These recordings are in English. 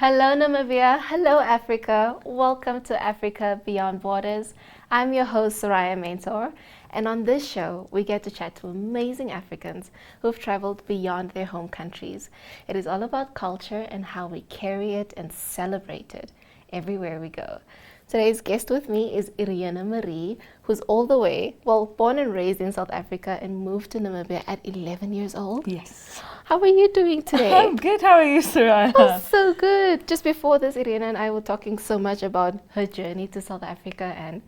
Hello, Namibia. Hello, Africa. Welcome to Africa Beyond Borders. I'm your host, Soraya Mentor, and on this show, we get to chat to amazing Africans who've traveled beyond their home countries. It is all about culture and how we carry it and celebrate it everywhere we go. Today's guest with me is Irene-Marie, who's all the way, born and raised in South Africa and moved to Namibia at 11 years old. Yes. How are you doing today? I'm good. How are you, Soraya? Oh, so good. Just before this, Irene and I were talking so much about her journey to South Africa and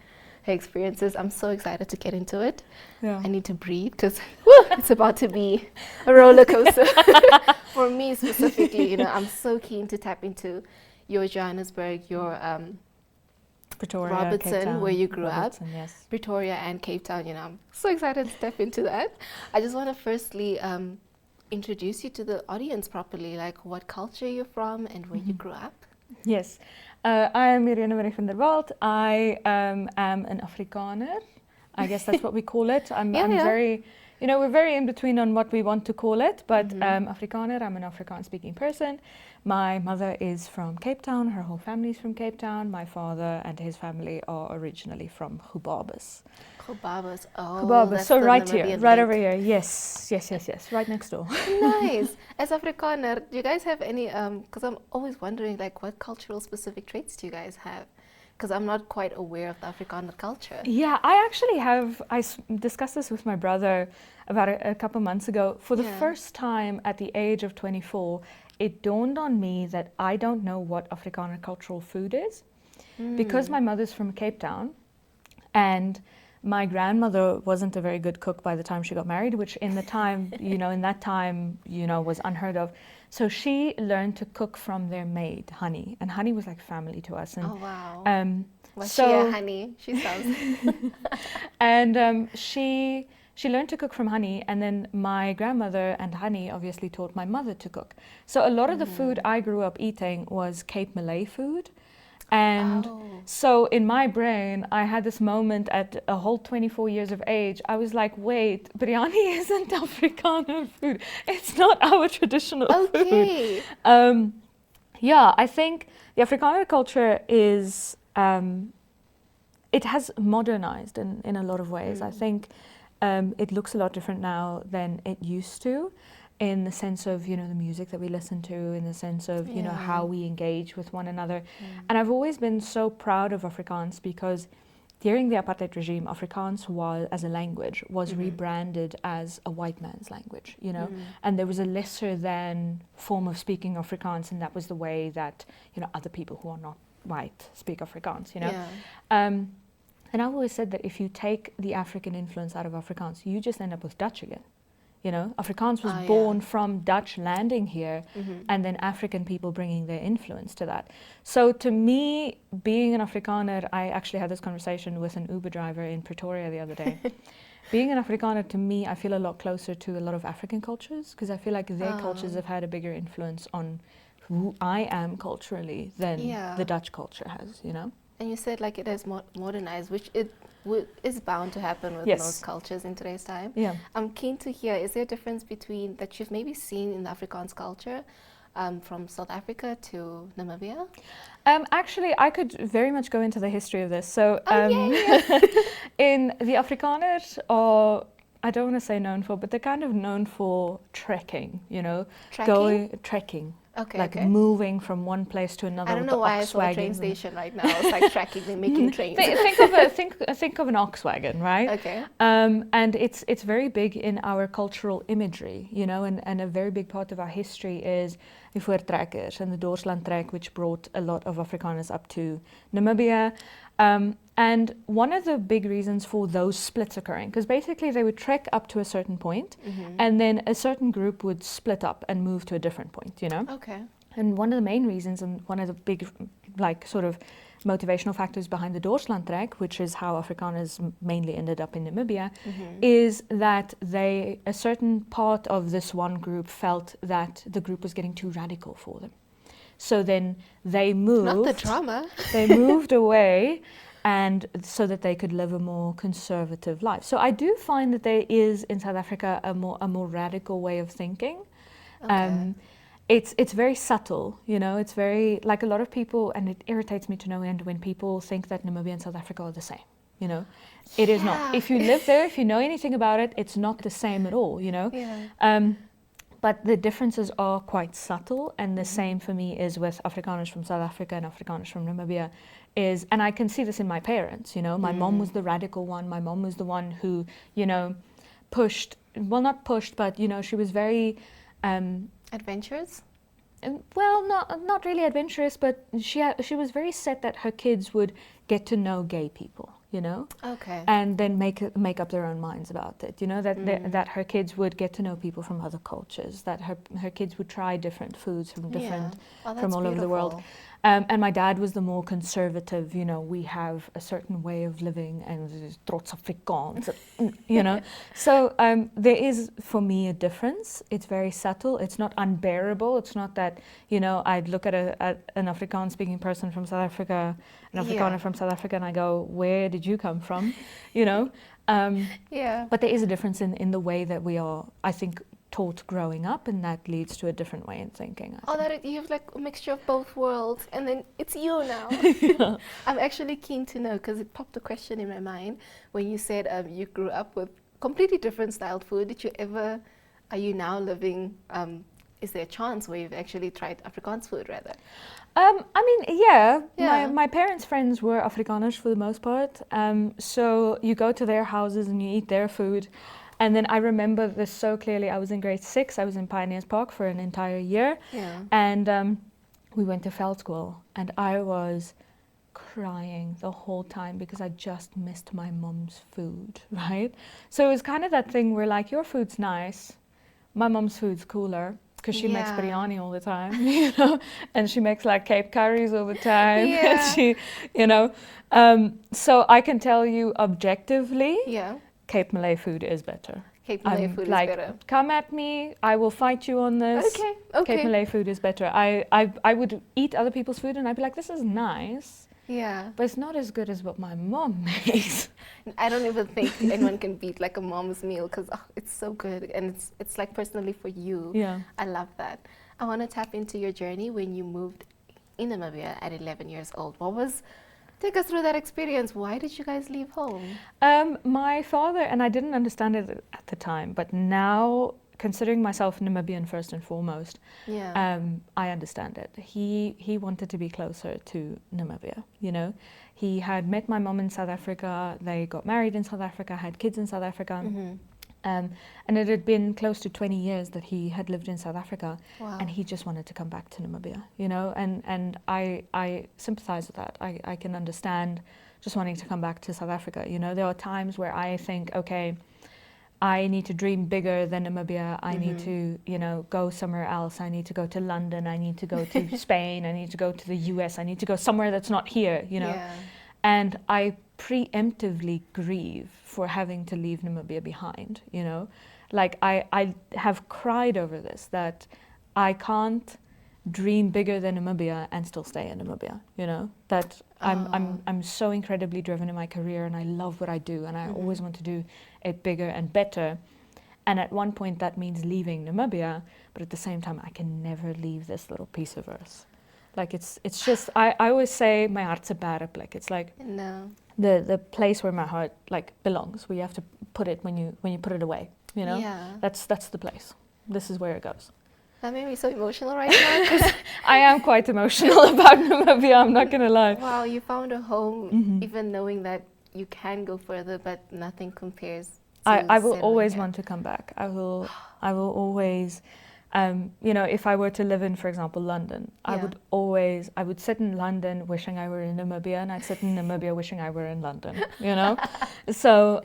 her experiences. I'm so excited to get into it. Yeah. I need to breathe because it's about to be a roller coaster. For me specifically, I'm so keen to tap into your Johannesburg, your Pretoria, Robertson, Cape Town, where you grew Robertson, up, yes. Pretoria and Cape Town. I'm so excited to step into that. I just want to firstly introduce you to the audience properly, like what culture you're from and where you grew up. Yes. I am Irene-Marie Van Der Walt. I am an Afrikaner. I guess that's what we call it. I'm very, we're very in between on what we want to call it, but Afrikaner, I'm an Afrikaans-speaking person. My mother is from Cape Town. Her whole family is from Cape Town. My father and his family are originally from Gubabis. Gubabis, oh. Gubabis, so right Namibian here, right link. over here. Yes, right next door. Nice. As Afrikaner, do you guys have any, because I'm always wondering, like, what cultural specific traits do you guys have? Because I'm not quite aware of the Afrikaner culture. Yeah, I actually have, discussed this with my brother about a couple months ago. For the first time at the age of 24, it dawned on me that I don't know what Afrikaner cultural food is. Because my mother's from Cape Town and my grandmother wasn't a very good cook by the time she got married, which in the time, was unheard of. So she learned to cook from their maid, Honey. And Honey was like family to us. And, oh, wow. Was she a honey? She sounds... And she learned to cook from Honey, and then my grandmother and Honey obviously taught my mother to cook. So a lot of the food I grew up eating was Cape Malay food. And so in my brain, I had this moment at a whole 24 years of age. I was like, wait, biryani isn't Afrikaner food. It's not our traditional food. I think the Afrikaner culture is, it has modernized in a lot of ways. I think it looks a lot different now than it used to, in the sense of, the music that we listen to, in the sense of, how we engage with one another. And I've always been so proud of Afrikaans because during the apartheid regime, Afrikaans was, as a language, was rebranded as a white man's language, and there was a lesser than form of speaking Afrikaans, and that was the way that, other people who are not white speak Afrikaans, And I've always said that if you take the African influence out of Afrikaans, you just end up with Dutch again. Afrikaans was born from Dutch landing here and then African people bringing their influence to that. So to me, being an Afrikaner, I actually had this conversation with an Uber driver in Pretoria the other day. Being an Afrikaner, to me, I feel a lot closer to a lot of African cultures because I feel like their cultures have had a bigger influence on who I am culturally than the Dutch culture has, And you said like it has modernized, which it is bound to happen with most cultures in today's time. Yeah. I'm keen to hear, is there a difference between that you've maybe seen in the Afrikaans culture from South Africa to Namibia? Actually, I could very much go into the history of this. So in the Afrikaners are, I don't want to say known for, but they're kind of known for trekking, trekking. Okay, moving from one place to another. I don't know why I saw a train station right now. It's like tracking, they're making trains. think of an ox wagon, right? Okay. And it's very big in our cultural imagery, and a very big part of our history is the voortrekkers and the Doorsland trek, which brought a lot of Afrikaners up to Namibia. And one of the big reasons for those splits occurring, because basically they would trek up to a certain point, and then a certain group would split up and move to a different point, Okay. And one of the main reasons and one of the big, sort of motivational factors behind the Doorsland trek, which is how Afrikaners mainly ended up in Namibia, is that a certain part of this one group felt that the group was getting too radical for them. So then they moved. Not the drama. They moved away, and so that they could live a more conservative life. So I do find that there is in South Africa a more radical way of thinking. Okay. it's very subtle, you know. It's very, like, a lot of people, and it irritates me to no end when people think that Namibia and South Africa are the same, you know. It is not. If you live there, if you know anything about it, it's not the same at all, you know. But the differences are quite subtle, and the same for me is with Afrikaners from South Africa and Afrikaners from Namibia. And I can see this in my parents, you know. My mom was the radical one. My mom was the one who, you know, not pushed, but, you know, she was very adventurous. Well, not really adventurous, but she was very set that her kids would get to know gay people, you know. Okay. And then make up their own minds about it, you know. That her kids would get to know people from other cultures. That her kids would try different foods from from all over the world. And my dad was the more conservative, you know. We have a certain way of living, and trots Afrikaans, you know. So there is, for me, a difference. It's very subtle. It's not unbearable. It's not that, you know, I'd look at an Afrikaans-speaking person from South Africa, an Afrikaner from South Africa, and I go, where did you come from, you know? But there is a difference in the way that we are, I think, taught growing up, and that leads to a different way in thinking. That you have like a mixture of both worlds, and then it's you now. I'm actually keen to know, because it popped a question in my mind when you said you grew up with completely different styled food. Are you now living, is there a chance where you've actually tried Afrikaans food rather? I mean, yeah. My parents' friends were Afrikaners for the most part. So you go to their houses and you eat their food. And then I remember this so clearly. I was in grade 6. I was in Pioneers Park for an entire year. Yeah. And we went to Veld School, and I was crying the whole time because I just missed my mom's food, right? So it was kind of that thing where, like, your food's nice, my mom's food's cooler, because she makes biryani all the time, you know, and she makes like Cape curries all the time. And she, you know, so I can tell you objectively, Cape Malay food is better. Cape Malay food is better. Come at me, I will fight you on this. Okay. Cape Malay food is better. I would eat other people's food and I'd be like, this is nice. Yeah. But it's not as good as what my mom makes. I don't even think anyone can beat like a mom's meal, because it's so good, and it's like personally for you. Yeah. I love that. I want to tap into your journey when you moved in Namibia at 11 years old. Take us through that experience. Why did you guys leave home? My father, and I didn't understand it at the time, but now, considering myself Namibian first and foremost, I understand it. He wanted to be closer to Namibia, you know. He had met my mom in South Africa, they got married in South Africa, had kids in South Africa. And it had been close to 20 years that he had lived in South Africa. Wow. And he just wanted to come back to Namibia, you know, and I sympathize with that. I can understand just wanting to come back to South Africa, you know. There are times where I think, okay, I need to dream bigger than Namibia. I need to, you know, go somewhere else. I need to go to London. I need to go to Spain. I need to go to the US. I need to go somewhere that's not here, you know. Yeah. And I preemptively grieve for having to leave Namibia behind, you know. Like, I have cried over this, that I can't dream bigger than Namibia and still stay in Namibia, you know. That I'm so incredibly driven in my career, and I love what I do, and I always want to do it bigger and better. And at one point that means leaving Namibia, but at the same time I can never leave this little piece of earth. Like, it's just, I always say my hart's a bare plek. It's like the place where my heart like belongs, where you have to put it when you put it away, you know. That's the place. This is where it goes. That made me so emotional right now, 'cause I am quite emotional about Namibia, I'm not gonna lie. Wow, you found a home, even knowing that you can go further, but nothing compares to I will always want to come back. I will always, you know, if I were to live in, for example, London, I would sit in London wishing I were in Namibia, and I'd sit in Namibia wishing I were in London, you know? So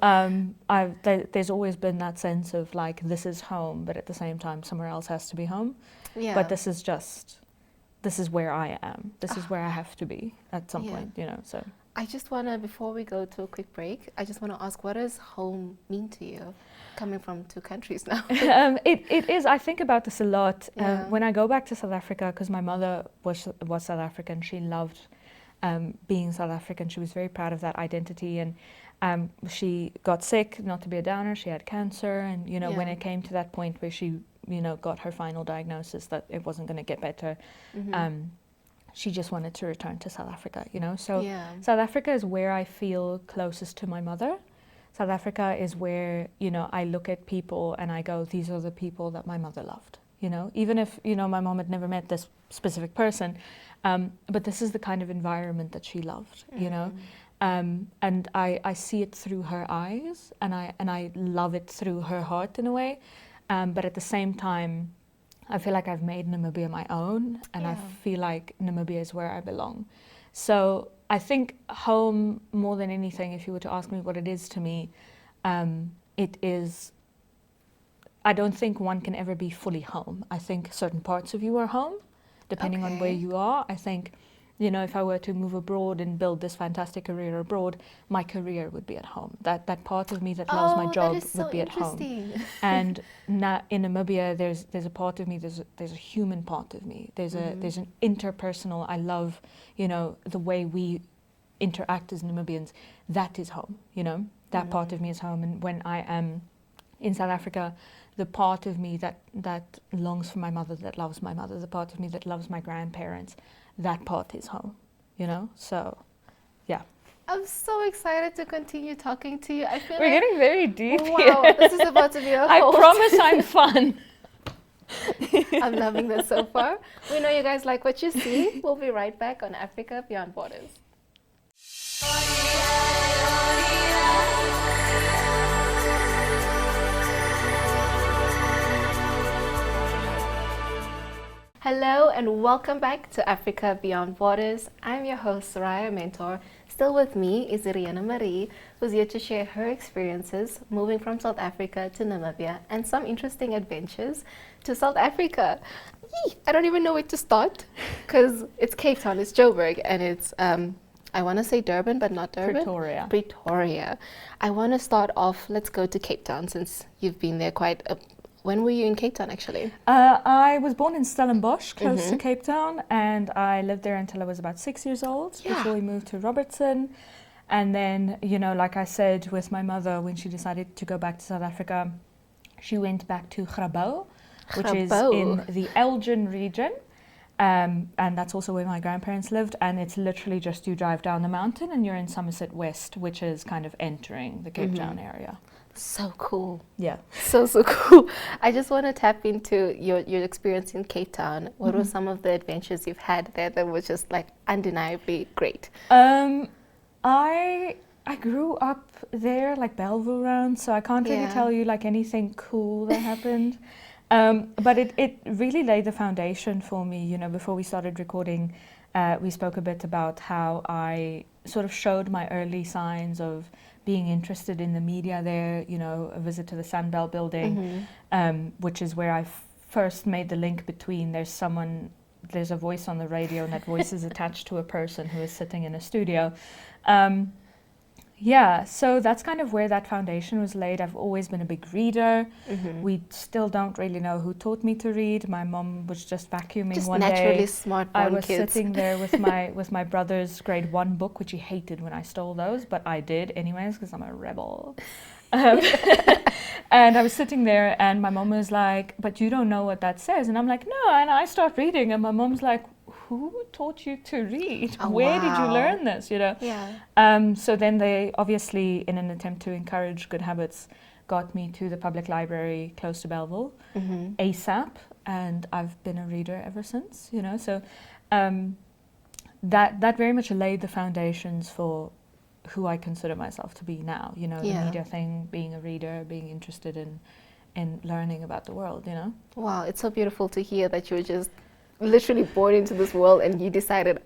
there's always been that sense of like, this is home, but at the same time, somewhere else has to be home. Yeah. But this is where I am. This is where I have to be at some point, you know, so. I just want to, before we go to a quick break, I just want to ask, what does home mean to you, coming from 2 countries now? It is, I think about this a lot. When I go back to South Africa, because my mother was South African, she loved being South African. She was very proud of that identity, and she got sick, not to be a downer, she had cancer, and, you know, when it came to that point where she got her final diagnosis that it wasn't going to get better, she just wanted to return to South Africa, So South Africa is where I feel closest to my mother. South Africa is where, I look at people and I go, these are the people that my mother loved, Even if, my mom had never met this specific person, but this is the kind of environment that she loved, and I see it through her eyes, and I love it through her heart in a way, but at the same time, I feel like I've made Namibia my own, and I feel like Namibia is where I belong. So I think home, more than anything, if you were to ask me what it is to me, it is, I don't think one can ever be fully home. I think certain parts of you are home, depending on where you are. I think, if I were to move abroad and build this fantastic career abroad, my career would be at home. That part of me that loves my job would be at home. And in Namibia, there's a part of me, there's a human part of me. There's an interpersonal. I love, the way we interact as Namibians. That is home. That part of me is home. And when I am in South Africa, the part of me that longs for my mother, that loves my mother, the part of me that loves my grandparents, that part is home, So, yeah. I'm so excited to continue talking to you. I feel we're getting very deep wow, here. This is about to be a I promise I'm fun. I'm loving this so far. We know you guys like what you see. We'll be right back on Africa Beyond Borders. Hello and welcome back to Africa Beyond Borders. I'm your host, Soraya Mentor. Still with me is Irene-Marie, who's here to share her experiences moving from South Africa to Namibia and some interesting adventures to South Africa. I don't even know where to start because it's Cape Town, it's Joburg, and it's, I want to say Durban, but not Durban. Pretoria. I want to start off, let's go to Cape Town since you've been there quite a When were you in Cape Town, actually? I was born in Stellenbosch, close to Cape Town, and I lived there until I was about 6 years old before we moved to Robertson. And then, like I said, with my mother, when she decided to go back to South Africa, she went back to Grabouw, which is in the Elgin region. And that's also where my grandparents lived. And it's literally just you drive down the mountain and you're in Somerset West, which is kind of entering the Cape Town area. So cool. Yeah. So cool. I just want to tap into your experience in Cape Town. What were some of the adventures you've had there that were just like undeniably great? I grew up there, like Belleville round, so I can't really tell you like anything cool that happened. But it really laid the foundation for me. Before we started recording, we spoke a bit about how I sort of showed my early signs of being interested in the media there, a visit to the Sunbelt building, which is where I first made the link between there's a voice on the radio and that voice is attached to a person who is sitting in a studio. So that's kind of where that foundation was laid. I've always been a big reader. We still don't really know who taught me to read. My mom was just vacuuming just one naturally day. Smart I was kids. sitting there with my brother's grade 1 book, which he hated when I stole those, but I did anyways because I'm a rebel. And I was sitting there and my mom was like, but you don't know what that says. And I'm like, no. And I start reading and my mom's like, who taught you to read? Where did you learn this? So then they obviously, in an attempt to encourage good habits, got me to the public library close to Belleville ASAP, and I've been a reader ever since. So that very much laid the foundations for who I consider myself to be now. The media thing, being a reader, being interested in learning about the world. Wow, it's so beautiful to hear that you were just literally born into this world and you decided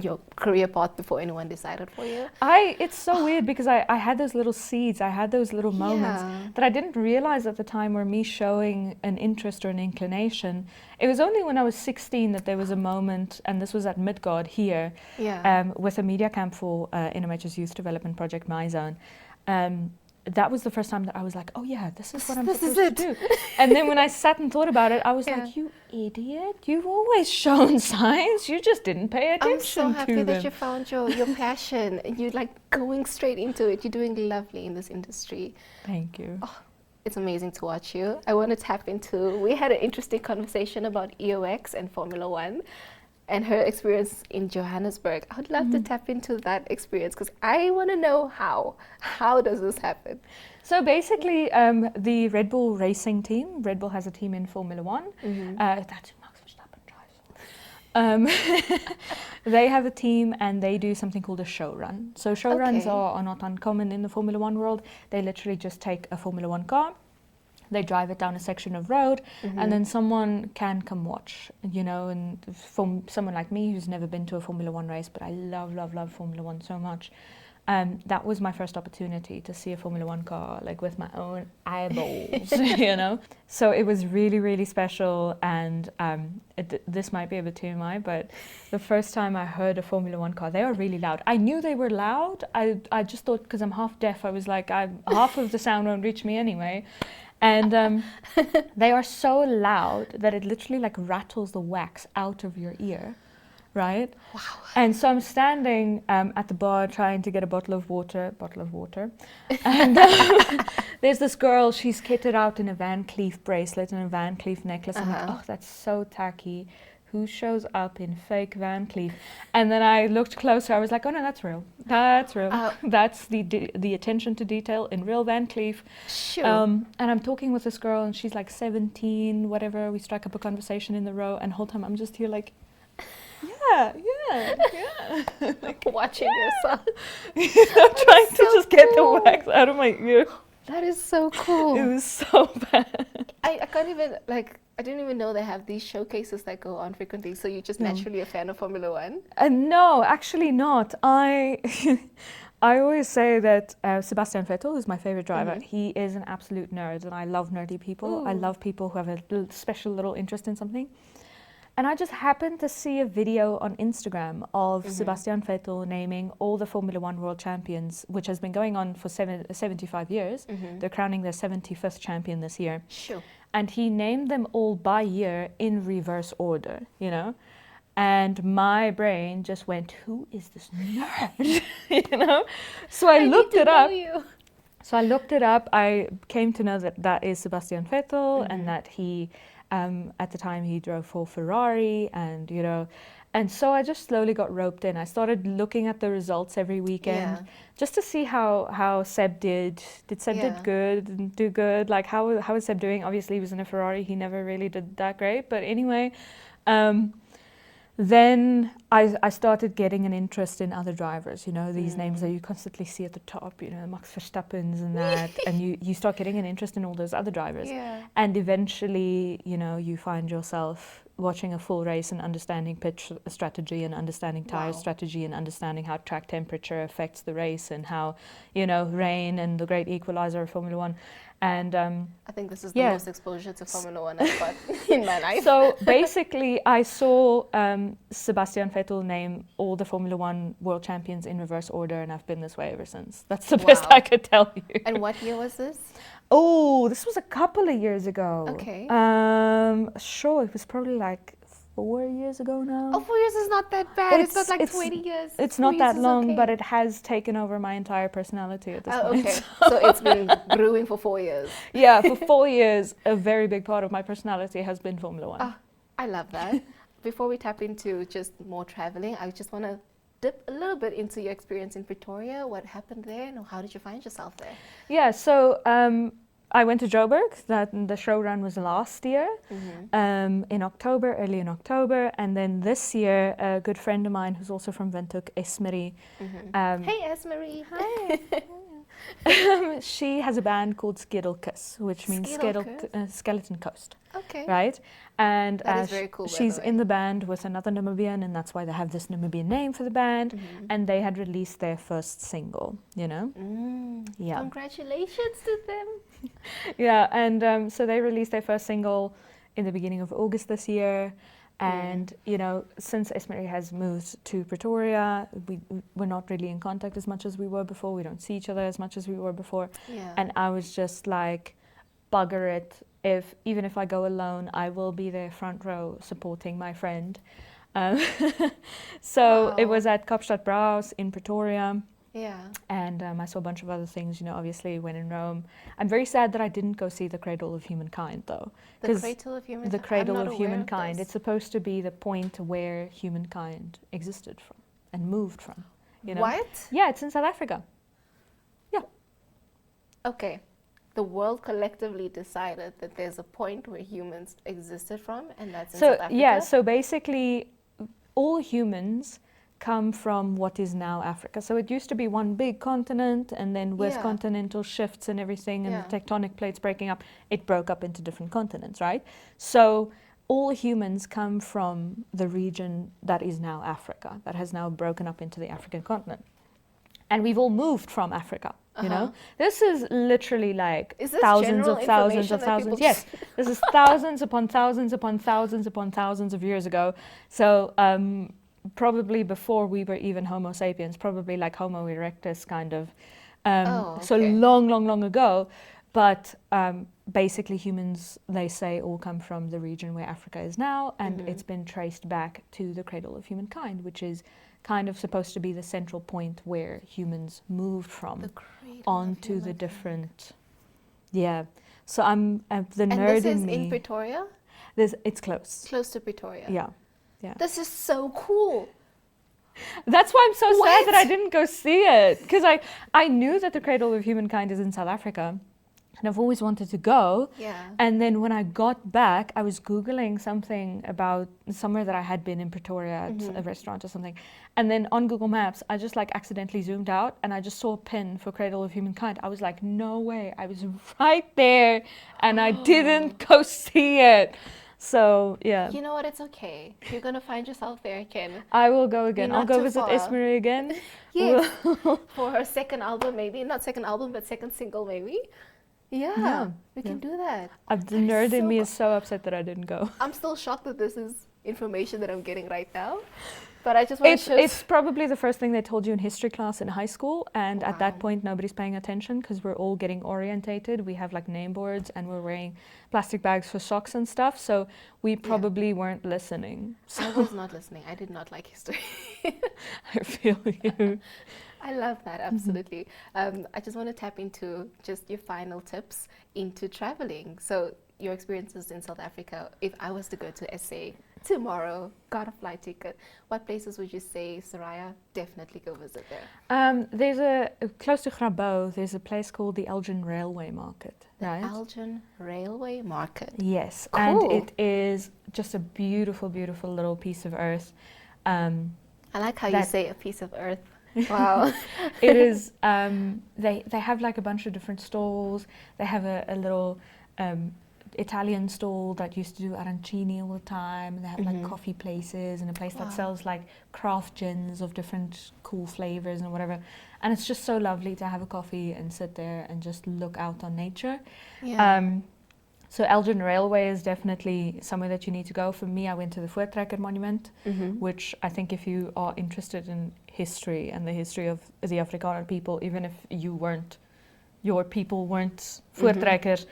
your career path before anyone decided for you. It's so weird because I had those little seeds, I had those little moments that I didn't realize at the time were me showing an interest or an inclination. It was only when I was 16 that there was a moment, and this was at Midgard here, with a media camp for NMH's Youth Development Project, My Zone. That was the first time that I was like, oh yeah, this is what I'm supposed to do. And then when I sat and thought about it, I was like, you idiot, you've always shown signs, you just didn't pay attention to them. I'm so happy that you found your passion and you're like going straight into it. You're doing lovely in this industry. Thank you. Oh, it's amazing to watch you. I want to tap into, we had an interesting conversation about EOX and Formula One and her experience in Johannesburg. I would love to tap into that experience because I want to know how. How does this happen? So basically, the Red Bull racing team, Red Bull has a team in Formula One. That's who Max Verstappen drives. They have a team and they do something called a show run. So show runs are not uncommon in the Formula One world. They literally just take a Formula One car, they drive it down a section of road, and then someone can come watch, you know, and for someone like me who's never been to a Formula One race, but I love Formula One so much, that was my first opportunity to see a Formula One car, like with my own eyeballs, you know. So it was really special, and this might be a bit TMI, but the first time I heard a Formula One car, they were really loud. I knew they were loud. I just thought, because I'm half deaf, I was like, half of the sound won't reach me anyway. And they are so loud that it literally like rattles the wax out of your ear, right? Wow. And so I'm standing at the bar trying to get a bottle of water, and there's this girl, she's kitted out in a Van Cleef bracelet and a Van Cleef necklace. I'm like, oh, that's so tacky. Who shows up in fake Van Cleef? And then I looked closer, I was like, oh no, that's real. That's real. That's the attention to detail in real Van Cleef. Sure. And I'm talking with this girl and she's like 17, whatever. We strike up a conversation in the row and the whole time I'm just here like, yeah. Like watching yourself. Trying to just get the wax out of my ear. That is so cool. It was so bad. I can't even, like, I didn't even know they have these showcases that go on frequently. So you're just naturally a fan of Formula One? No, actually not. I always say that Sebastian Vettel, who's my favorite driver, he is an absolute nerd, and I love nerdy people. I love people who have a special little interest in something. And I just happened to see a video on Instagram of Sebastian Vettel naming all the Formula One world champions, which has been going on for 75 years. They're crowning their 75th champion this year. Sure. And he named them all by year in reverse order, you know? And my brain just went, who is this nerd? You know? So I looked it up. So I looked it up. I came to know that that is Sebastian Vettel and that he... at the time he drove for Ferrari, and you know, and so I just slowly got roped in. I started looking at the results every weekend just to see how Seb did. Did Seb did good and do good? Like how is Seb doing? Obviously he was in a Ferrari, he never really did that great, but anyway, then I started getting an interest in other drivers, you know, these names that you constantly see at the top, you know, Max Verstappens and that, and you start getting an interest in all those other drivers. Yeah. And eventually, you know, you find yourself watching a full race and understanding pitch strategy and understanding tire strategy and understanding how track temperature affects the race and how, you know, rain and the great equalizer of Formula One. And I think this is the most exposure to Formula One I've got in my life. So basically, I saw Sebastian Vettel name all the Formula One world champions in reverse order, and I've been this way ever since. That's the best I could tell you. And what year was this? Oh, this was a couple of years ago. Okay. Sure, it was probably like 4 years ago now. Oh, 4 years is not that bad. It's not like 20 years. It's not that long, but it has taken over my entire personality at this point. Okay. So it's been brewing for 4 years. Yeah, for 4 years, a very big part of my personality has been Formula One. I love that. Before we tap into just more traveling, I just want to dip a little bit into your experience in Pretoria. What happened there, and how did you find yourself there? Yeah, so I went to Joburg. The show run was last year, in October, early in October, and then this year, a good friend of mine who's also from Windhoek, Irene-Marie. Hey, Irene-Marie. Hi. She has a band called Kiss, which means Skeleton Coast. Okay. Right? And that is very cool, she's in the band with another Namibian, and that's why they have this Namibian name for the band. And they had released their first single, you know? Yeah. Congratulations to them. Yeah, and so they released their first single in the beginning of August this year. And, you know, since Irene-Marie has moved to Pretoria, we're not really in contact as much as we were before. We don't see each other as much as we were before. Yeah. And I was just like, bugger it. Even if I go alone, I will be there front row supporting my friend. So it was at Kaapstad Brauhaus in Pretoria. Yeah. And I saw a bunch of other things, obviously when in Rome. I'm very sad that I didn't go see the Cradle of Humankind, though. The Cradle of Humankind? The Cradle I'm of not aware Humankind. of this. It's supposed to be the point where humankind existed from and moved from. What? Yeah, it's in South Africa. Yeah. Okay. The world collectively decided that there's a point where humans existed from, and that's in South Africa? Yeah, so basically all humans come from what is now Africa. So it used to be one big continent, and then with continental shifts and everything, and the tectonic plates breaking up, it broke up into different continents, right? So all humans come from the region that is now Africa, that has now broken up into the African continent. And we've all moved from Africa, you know? This is literally like thousands of thousands of thousands. Yes, this is thousands upon thousands upon thousands upon thousands of years ago. So probably before we were even Homo sapiens, probably like Homo erectus kind of. So long, long, long ago. But basically humans, they say, all come from the region where Africa is now, and it's been traced back to the Cradle of Humankind, which is kind of supposed to be the central point where humans moved from onto the different. Yeah. So I'm the nerd in me. And this is in Pretoria? It's close. Close to Pretoria. Yeah. Yeah. This is so cool. That's why I'm so sad that I didn't go see it, because I knew that the Cradle of Humankind is in South Africa. And I've always wanted to go. Yeah. And then when I got back, I was Googling something about somewhere that I had been in Pretoria at a restaurant or something. And then on Google Maps, I just like accidentally zoomed out and I just saw a pin for Cradle of Humankind. I was like, no way. I was right there and I didn't go see it. So, yeah. You know what? It's okay. You're going to find yourself there again. I will go again. I'll go visit Irene-Marie again. Yes. For her second album, maybe. Not second album, but second single, maybe. Yeah, we can do that. The nerd in me is so upset that I didn't go. I'm still shocked that this is information that I'm getting right now. But I just want to show... It's probably the first thing they told you in history class in high school. And at that point, nobody's paying attention because we're all getting orientated. We have like name boards and we're wearing plastic bags for socks and stuff. So we probably weren't listening. So I was not listening. I did not like history. I feel you. I love that, absolutely. I just want to tap into just your final tips into traveling. So your experiences in South Africa, if I was to go to SA tomorrow, got a flight ticket, what places would you say, Soraya, definitely go visit there? There's close to Grabouw, there's a place called the Elgin Railway Market. The Elgin Railway Market? Yes, cool. And it is just a beautiful, beautiful little piece of earth. I like how you say a piece of earth. Wow. It is, they have like a bunch of different stalls. They have a little Italian stall that used to do arancini all the time. And they have like coffee places and a place that sells like craft gins of different cool flavors and whatever. And it's just so lovely to have a coffee and sit there and just look out on nature. Yeah. So Elgin Railway is definitely somewhere that you need to go. For me, I went to the Voortrekker Monument, which I think if you are interested in history and the history of the Afrikaner people, even if your people weren't Voortrekker,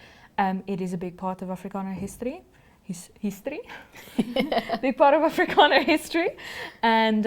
it is a big part of Afrikaner history. Big part of Afrikaner history. And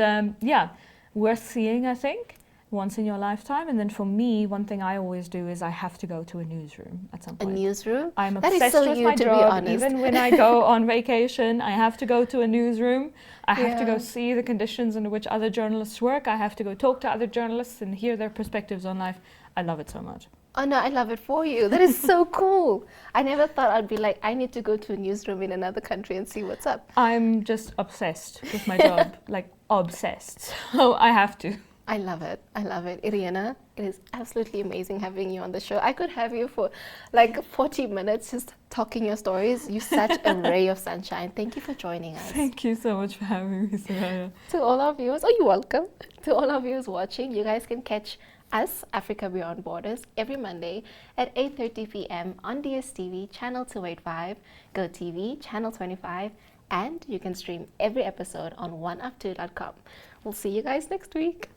worth seeing, I think. Once in your lifetime. And then for me, one thing I always do is I have to go to a newsroom at some point. A newsroom? I'm obsessed with my job. Even when I go on vacation, I have to go to a newsroom. I have to go see the conditions under which other journalists work. I have to go talk to other journalists and hear their perspectives on life. I love it so much. Oh no, I love it for you. That is so cool. I never thought I'd be like, I need to go to a newsroom in another country and see what's up. I'm just obsessed with my job, like obsessed. So I have to. I love it. I love it. Irina, it is absolutely amazing having you on the show. I could have you for like 40 minutes just talking your stories. You're such a ray of sunshine. Thank you for joining us. Thank you so much for having me, Soraya. To all our viewers, you're welcome. To all our viewers watching, you guys can catch us, Africa Beyond Borders, every Monday at 8:30 p.m. on DSTV, channel 285, GoTV, channel 25, and you can stream every episode on oneup2.com. We'll see you guys next week.